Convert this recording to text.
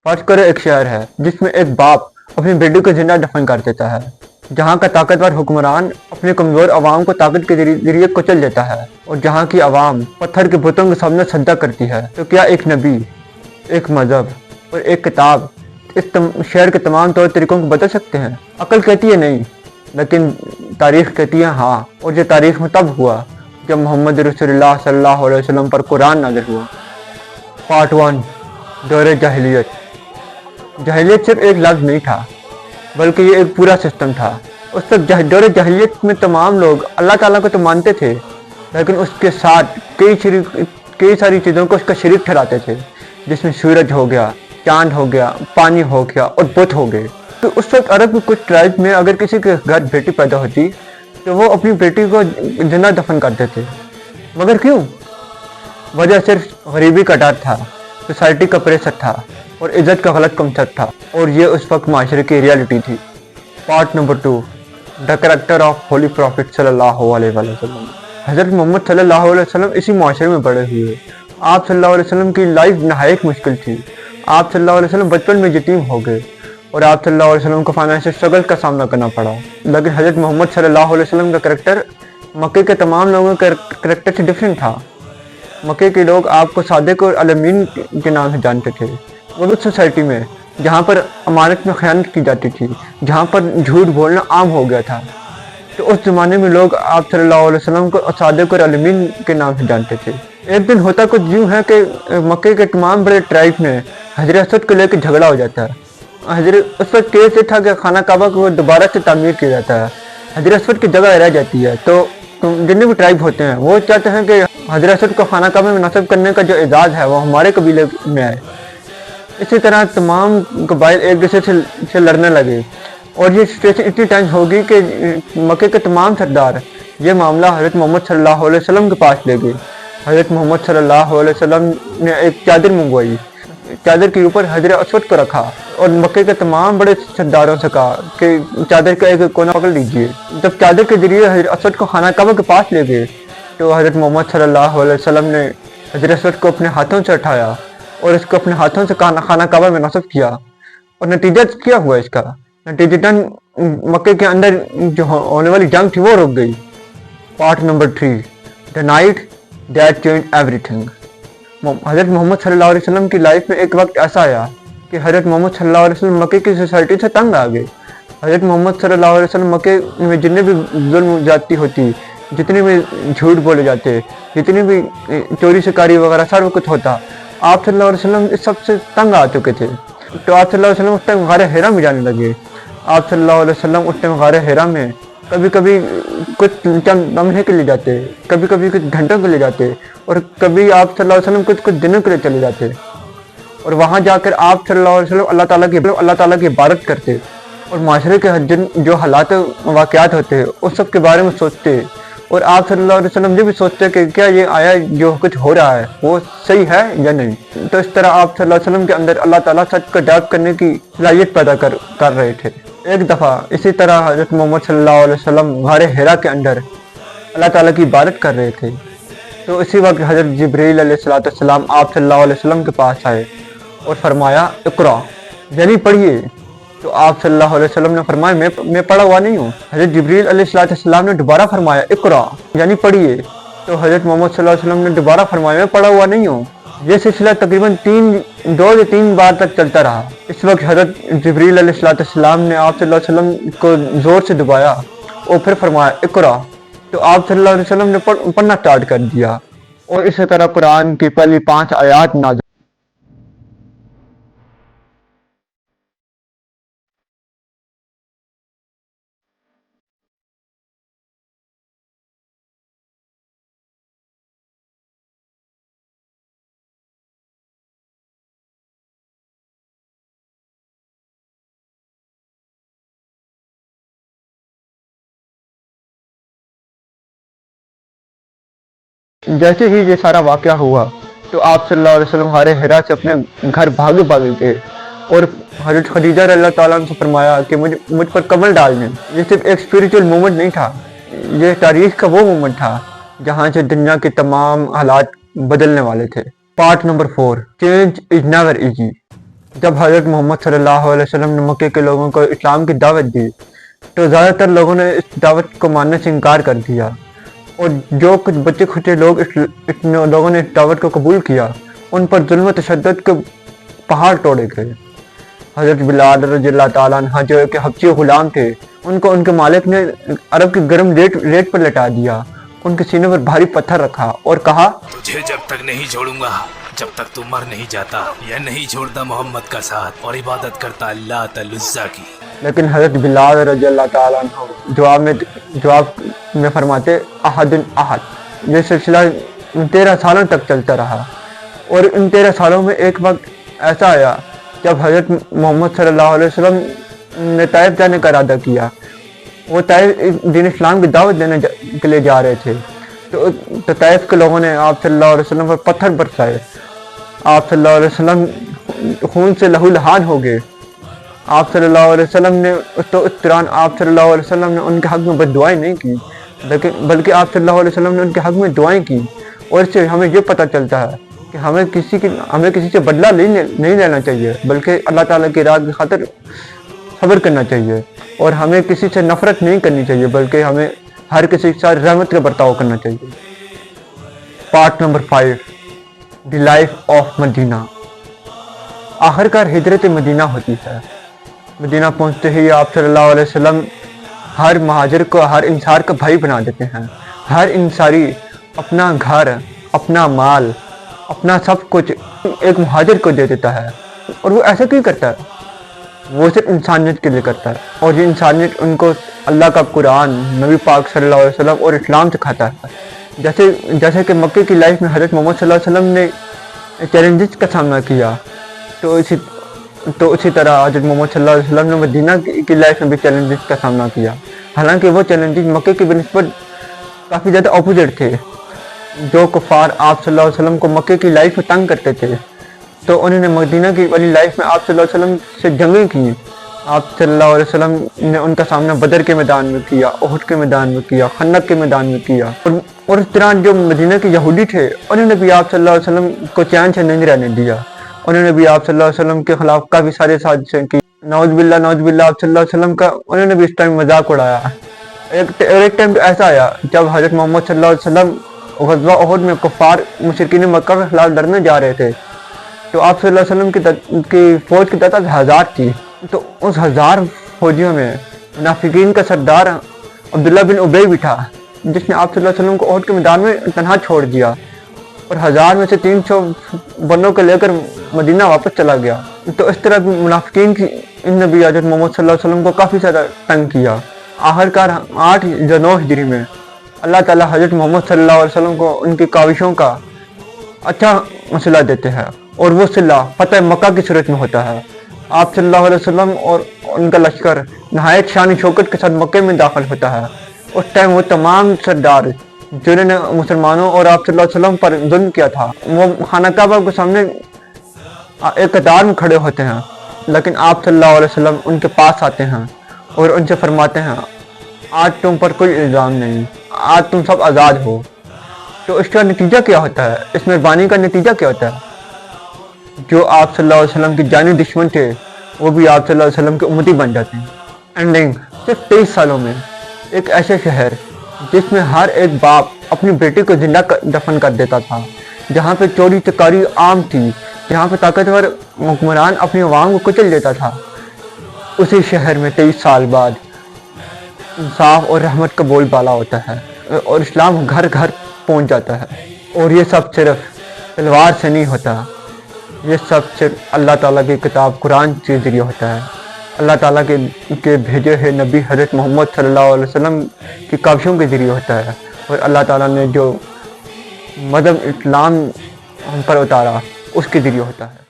फर्ज करो एक शहर है जिसमें एक बाप अपनी बेटी को जिंदा दफन कर देता है, जहाँ का ताकतवर हुक्मरान अपने कमजोर अवाम को ताकत के जरिए कुचल देता है और जहाँ की अवाम पत्थर के बुतों के सामने सजदा करती है। तो क्या एक नबी, एक मजहब और एक किताब इस शहर के तमाम तौर तरीकों को बदल सकते हैं? अकल कहती है नहीं, लेकिन तारीख कहती है हाँ। और ये तारीख में तब हुआ जब मोहम्मद रसूलुल्लाह सल्लल्लाहु अलैहि वसल्लम पर कुरान नाज़िल हुआ। पार्ट 1, दौरे जाहिलियत। जाहिलियत सिर्फ एक लफ्ज़ नहीं था, बल्कि ये एक पूरा सिस्टम था। उस वक्त दौरे जाहिलियत में तमाम लोग अल्लाह ताला को तो मानते थे, लेकिन उसके साथ कई सारी चीज़ों को उसका शरीक ठहराते थे, जिसमें सूरज हो गया, चांद हो गया, पानी हो गया और बुत हो गए। तो उस वक्त अरब की कुछ ट्राइब में अगर किसी के घर बेटी पैदा होती तो वो अपनी बेटी को जिंदा दफन करते थे। मगर क्यों? वजह सिर्फ गरीबी का डर था, सोसाइटी का प्रेशर था और इज्जत का गलत कंसेप्ट था, और ये उस वक्त माशरे की रियलिटी थी। Part number 2, the character of holy prophet सल्लल्लाहु अलैहि वसल्लम। हज़रत मोहम्मद सल्लल्लाहु अलैहि वसल्लम इसी माशरे में बड़े हुए। आप सल्लल्लाहु अलैहि वसल्लम की लाइफ नहायत मुश्किल थी। आप सल्लल्लाहु अलैहि वसल्लम बचपन में यतीम हो गए और आप सल्लल्लाहु अलैहि वसल्लम को फाइनेंशियल स्ट्रगल का सामना करना पड़ा। लेकिन हज़रत मोहम्मद सल्लल्लाहु अलैहि वसल्लम का कैरेक्टर मक्के के तमाम लोगों के कैरेक्टर से डिफरेंट था। मक्के के लोग आपको सादिक और अमीन के नाम से जानते थे। वो उस सोसाइटी में जहाँ पर अमानत में खयानत की जाती थी, जहाँ पर झूठ बोलना आम हो गया था, तो उस ज़माने में लोग आप सल्लल्लाहु अलैहि वसल्लम को सादिक और अमीन के नाम से जानते थे। एक दिन होता कुछ यूँ है कि मक्के के तमाम बड़े ट्राइब में हजरत असवद को लेकर झगड़ा हो जाता है। हजरत असवद केस ये था कि खाना काबा को दोबारा से तामीर किया जाता है, हजरत असवद की जगह रह जाती है। तो जितने भी ट्राइब होते हैं वो चाहते हैं कि हजरत असवद को खाना काबा में नस्ब करने का जो एजाज़ है वो हमारे कबीले में आए। इसी तरह तमाम कबाइल एक दूसरे से लड़ने लगे और ये सिचुएशन इतनी टेंस होगी कि मक्के के तमाम सरदार ये मामला हज़रत मोहम्मद सल्लल्लाहु अलैहि वसल्लम के पास ले गए। हज़रत मोहम्मद सल्लल्लाहु अलैहि वसल्लम ने एक चादर मंगवाई, चादर के ऊपर हजरत असवद को रखा और मक्के के तमाम बड़े सरदारों से कहा कि चादर का एक कोना पकड़ लीजिए। जब चादर के जरिए हजरत असवद को खाना काबा के पास ले गए तो हज़रत मोहम्मद सल्लल्लाहु अलैहि वसल्लम ने हजरत असवद को अपने हाथों से उठाया और इसको अपने हाथों से खाना काबा में नस्ब किया। और नतीजा क्या हुआ इसका? नतीजतन मक्के के अंदर जो होने वाली जंग थी वो रुक गई। Part number 3, the night that changed everything. हज़रत मोहम्मद सल्लल्लाहु अलैहि वसल्लम की लाइफ में एक वक्त ऐसा आया कि हज़रत मोहम्मद सल्लल्लाहु अलैहि वसल्लम मक्के की सोसाइटी से तंग आ गए। हज़रत मोहम्मद सल्लल्लाहु अलैहि वसल्लम मक्के में जितने भी जुल्म जाती होती, जितने भी झूठ बोले जाते, जितनी भी चोरी शिकारी वगैरह सारा कुछ होता, आप सल्लल्लाहु अलैहि वसल्लम इस सबसे तंग आ चुके थे। तो आप सल्लल्लाहु अलैहि वसल्लम उस टाइम गारे हिरा में जाने लगे। आप सल्लल्लाहु अलैहि वसल्लम उस टाइम गारे हिरा में कभी कभी कुछ चंद लम्हे के लिए जाते, कभी कभी कुछ घंटों के लिए जाते और कभी आप सल्लल्लाहु अलैहि वसल्लम कुछ दिनों के लिए चले जाते। और वहाँ जाकर आप सल्लल्लाहु अलैहि वसल्लम अल्लाह ताला की इबादत करते और माशरे के जो हालात वाक़यात होते उस सब के बारे में सोचते। और आप सल्लल्लाहु अलैहि वसल्लम ये भी सोचते कि क्या ये आया जो कुछ हो रहा है वो सही है या नहीं। तो इस तरह आप सल्लल्लाहु अलैहि वसल्लम के अंदर अल्लाह ताला सच को डाउट करने की सलाहियत पैदा कर रहे थे। एक दफ़ा इसी तरह हज़रत मोहम्मद सल्लल्लाहु अलैहि वसल्लम गारे हिरा के अंदर अल्लाह ताला की इबादत कर रहे थे। तो इसी वक्त हज़रत जिब्रील अलैहिस्सलाम आप सल्लल्लाहु अलैहि वसल्लम के पास आए और फरमाया इक़रा, यानी पढ़िए। तो आप सल्लल्लाहु अलैहि वसल्लम ने फरमाया मैं पढ़ा हुआ नहीं हूँ। हज़रत जिब्रील अलैहिस्सलाम ने दोबारा फरमाया इक़रा, यानी पढ़िए। तो हज़रत मोहम्मद सल्लल्लाहु अलैहि वसल्लम ने दोबारा फरमाया मैं पढ़ा हुआ नहीं हूँ। ये सिलसिला तकरीबन 2 या 3 बार तक चलता रहा। इस वक्त हज़रत जिब्रील अलैहिस्सलाम ने आप सल्लल्लाहु अलैहि वसल्लम को ज़ोर से दबाया और फिर फरमाया इक़रा। तो आप सल्लल्लाहु अलैहि वसल्लम ने पढ़ना स्टार्ट कर दिया और इसी तरह कुरान की पहली 5 आयात नाज़िल। जैसे ही ये सारा वाक़या हुआ तो आप सल्लल्लाहु अलैहि वसल्लम गारे हिरा से अपने घर भागे थे और हज़रत खदीजा रज़ियल्लाहु ताला अन्हा से फरमाया कि मुझ पर कमल डाल दें। ये सिर्फ एक स्पिरिचुअल मोमेंट नहीं था, ये तारीख का वो मोमेंट था जहाँ से दुनिया के तमाम हालात बदलने वाले थे। Part number 4, change is never easy. जब हज़रत मोहम्मद सल्लल्लाहु अलैहि वसल्लम ने मक्के के लोगों को इस्लाम की दावत दी तो ज़्यादातर लोगों ने इस दावत को मानने से इनकार कर दिया, और जो कुछ बचे खुचे लोग इन लोगों ने इस दावत को कबूल किया उन पर जुल्म तशद्दुद के पहाड़ तोड़े गए। हज़रत बिलाल रज़ियल्लाहु ताला अन्हु जो कि हबशी गुलाम थे, उनको उनके मालिक ने अरब की गर्म रेत पर लटा दिया, उनके सीने पर भारी पत्थर रखा और कहा, तुझे जब तक नहीं छोड़ूंगा जब तक तू मर नहीं जाता, या नहीं छोड़ता मोहम्मद का साथ और इबादत करता अल्लाह तआला की। लेकिन हज़रत बिलाल रज़ियल्लाहु ताला अन्हु जवाब में फरमाते, अहदुन अहद। ये सिलसिला 13 सालों तक चलता रहा, और इन 13 सालों में एक वक्त ऐसा आया जब हज़रत मोहम्मद सल्लल्लाहु अलैहि वसल्लम ने ताइफ जाने का इरादा किया। वो ताइफ दीन इस्लाम की दावत देने के लिए जा रहे थे, तो ताइफ के लोगों ने आप सल्लल्लाहु अलैहि वसल्लम पर पत्थर बरसाए। आप सल्लल्लाहु अलैहि वसल्लम खून से लहूलुहान हो गए। आप सल्लल्लाहु अलैहि वसल्लम ने उस दौरान आप सल्लल्लाहु अलैहि वसल्लम ने उनके हक़ में बद्दुआएं नहीं की, बल्कि आप सल्लल्लाहु अलैहि वसल्लम ने उनके हक़ में दुआएं की। और इससे हमें ये पता चलता है कि हमें किसी से बदला नहीं लेना चाहिए, बल्कि अल्लाह ताला की राह की खातिर सब्र करना चाहिए, और हमें किसी से नफरत नहीं करनी चाहिए, बल्कि हमें हर किसी के साथ रहमत का बर्ताव करना चाहिए। Part number 5, the life of Medina. आखिरकार हिजरत मदीना होती है। मदीना पहुंचते ही आप सल्लल्लाहु अलैहि वसल्लम हर महाजिर को, हर इंसार का भाई बना देते हैं। हर इंसारी अपना घर, अपना माल, अपना सब कुछ एक महाजिर को दे देता है। और वो ऐसा क्यों करता है? वो सिर्फ इंसानियत के लिए करता है, और ये इंसानियत उनको अल्लाह का कुरान, नबी पाक सल्लल्लाहु अलैहि वसल्लम और इस्लाम सिखाता है। जैसे कि मक्के की लाइफ में हज़रत मोहम्मद सल्लल्लाहु अलैहि वसल्लम ने चैलेंजेस का सामना किया, तो इसी तरह हज़रत मोहम्मद सल्लल्लाहु अलैहि वसल्लम ने मदीना की लाइफ में भी चैलेंजेस का सामना किया। हालांकि वो चैलेंजेस मक्के की बनिस्बत काफ़ी ज़्यादा अपोजिट थे। जो कुफार आप सल्लल्लाहु अलैहि वसल्लम को मक्के की लाइफ में तंग करते थे, तो उन्होंने मदीना की वाली लाइफ में आप सल्लल्लाहु अलैहि वसल्लम से जंगें की। आप सल्लल्लाहु अलैहि वसल्लम ने उनका सामना बदर के मैदान में किया, उहद के मैदान में किया, खंदक के मैदान में किया। और इस तरह जो मदीना के यहूदी थे, उन्होंने भी आप सल्लल्लाहु अलैहि वसल्लम को चैन से नहीं रहने दिया। उन्होंने भी आप सल्लल्लाहु अलैहि वसल्लम के खिलाफ काफ़ी सारे साजिशें की। नौज़ बिल्लाह आप सल्लल्लाहु अलैहि वसल्लम का उन्होंने भी इस टाइम मजाक उड़ाया। एक टाइम तो ऐसा आया जब हज़रत मोहम्मद सल्लल्लाहु अलैहि वसल्लम ग़ज़वा उहद में कुफ़ार मुशरिकीन मक्का के खिलाफ लड़ने जा रहे थे, तो आप सल्लल्लाहु अलैहि वसल्लम की फ़ौज की तादाद 1000 थी। तो उस 1000 फौजियों में मुनाफिकीन का सरदार अब्दुल्ला बिन उबई भी था, जिसने आप सल्लल्लाहु अलैहि वसल्लम को उहद के मैदान में तन्हा छोड़ दिया, और 1000 में से 300 बंदों को लेकर मदीना वापस चला गया। तो इस तरह मुनाफिकीन की इन नबी हज़रत मोहम्मद सल्लल्लाहु अलैहि वसल्लम को काफ़ी ज़्यादा तंग किया। आखिरकार 8 या 9 हिजरी में अल्लाह ताला हज़रत मोहम्मद सल्लल्लाहु अलैहि वसल्लम को उनकी काविशों का अच्छा मसला देते हैं, और वो सिला फतह मक्का की सूरत में होता है। आप सल्लल्लाहु अलैहि वसल्लम और उनका लश्कर नहायत शान शौकत के साथ मक्के में दाखिल होता है। उस टाइम वो तमाम सरदार जिन्होंने मुसलमानों और आप सल्लल्लाहु अलैहि वसल्लम पर जुल्म किया था, वो खाना काबा के सामने एक कतार में खड़े होते हैं। लेकिन आप सल्लल्लाहु अलैहि वसल्लम उनके पास आते हैं और उनसे फरमाते हैं, आज तुम पर कोई इल्ज़ाम नहीं, आज तुम सब आज़ाद हो। तो इसका नतीजा क्या होता है? इस मेहरबानी का नतीजा क्या होता है? जो आप सल्लल्लाहु अलैहि वसल्लम के जानी दुश्मन थे, वो भी आप सल्लल्लाहु अलैहि वसल्लम के उम्मती बन जाते हैं। एंडिंग सिर्फ 23 सालों में एक ऐसे शहर जिसमें हर एक बाप अपनी बेटी को जिंदा दफन कर देता था, जहाँ पे चोरी चकारी आम थी, जहाँ पे ताकतवर हुक्मरान अपनी अवाम को कुचल देता था, उसी शहर में 23 साल बाद इंसाफ और रहमत का बोलबाला होता है, और इस्लाम घर घर पहुँच जाता है। और ये सब सिर्फ तलवार से नहीं होता, ये सब सिर्फ अल्लाह ताला की किताब कुरान के ज़रिए होता है। अल्लाह ताला के भेजे हुए नबी हज़रत मोहम्मद सल्लल्लाहु अलैहि वसल्लम की काविशों के ज़रिए होता है, और अल्लाह ताला ने जो मज़हब इस्लाम हम पर उतारा उसके ज़रिए होता है।